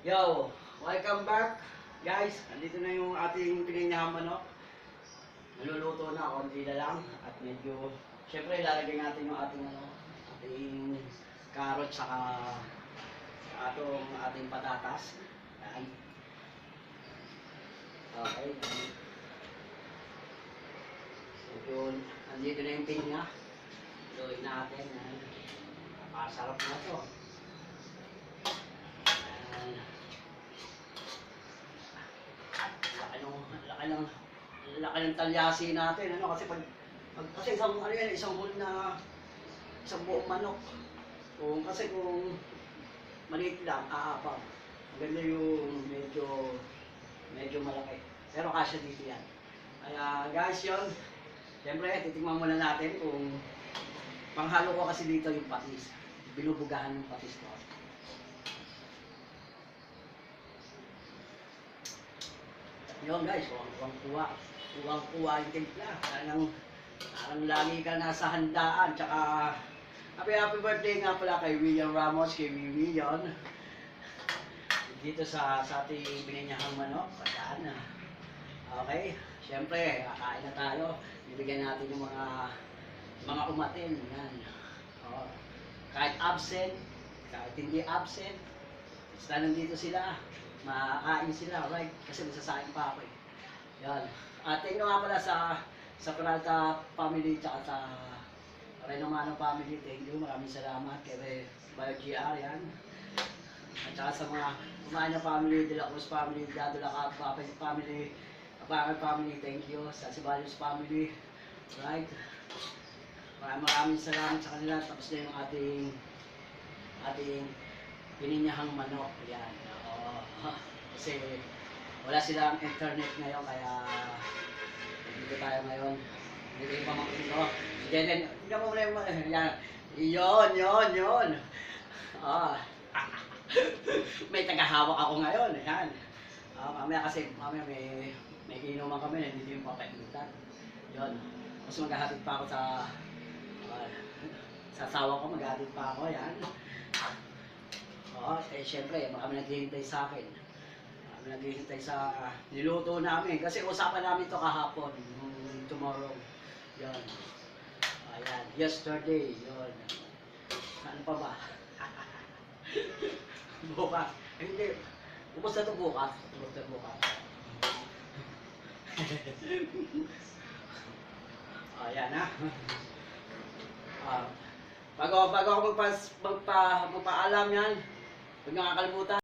Yo, welcome back guys. Andito na yung ating pininyahang manok. Naluluto na, konti na lang. At medyo, syempre ilalagay natin yung ating carrot saka ating patatas. Yan. Okay. Medyo, andito na yung pinya. Lutuin natin. Napakasarap na to. Laki ng talyasi natin, ano, kasi kasi isang whole na isang buong manok. Kung maliit lang, aapang. Maganda yung medyo malaki. Pero kasya dito yan. Kaya guys, yun. Siyempre, titingnan muna natin kung panghalo ko kasi dito yung patis. Binubugahan ng patis ko. Yun guys, kuwang-kuwa yung timpla. Parang lagi ka nasa handaan. Tsaka, happy birthday nga pala kay William Ramos, kay Wiwi yun. Dito sa ating bininyahang manok. Kasaan na. Okay, syempre, kakain na tayo. Bibigyan natin yung mga umatin. Yan. Oh. Kahit absent, kahit hindi absent, basta nandito sila. Makakain sila, right? Kasi masasain pa ako eh. Yan. At tingnan nga pala sa Peralta family tsaka sa Renomano family. Thank you. Maraming salamat kay Bayo GR yan. At saka sa mga Umano family, De La Cruz family, Dado La Cap family, Apangal family, thank you. Sa Ceballos family, right? Maraming salamat sa kanila. Tapos na yung ating pininyahang manok. Yan. Kasi wala silang internet ngayon, kaya dito tayo ngayon. Dito yung pamangkin ko. Jenen, hindi mo muna yung yan. Yun. May tagahawak ako ngayon. Yan. Mamaya may inuman kami na hindi yung papainitan. Yun. Tapos maghahatid pa ako sa asawa ko, maghahatid pa ako. Yan. Siyempre, kami naghihintay sa akin. Kami naghihintay sa niluto namin. Kasi usapan namin to kahapon. Tomorrow. Yun. Ayan. Yesterday. Yun. Ano pa ba? Bukas. Hindi. Ubus na ito bukas. Ayan na. Bago ako magpaalam yan. Huwag nakakalimutan.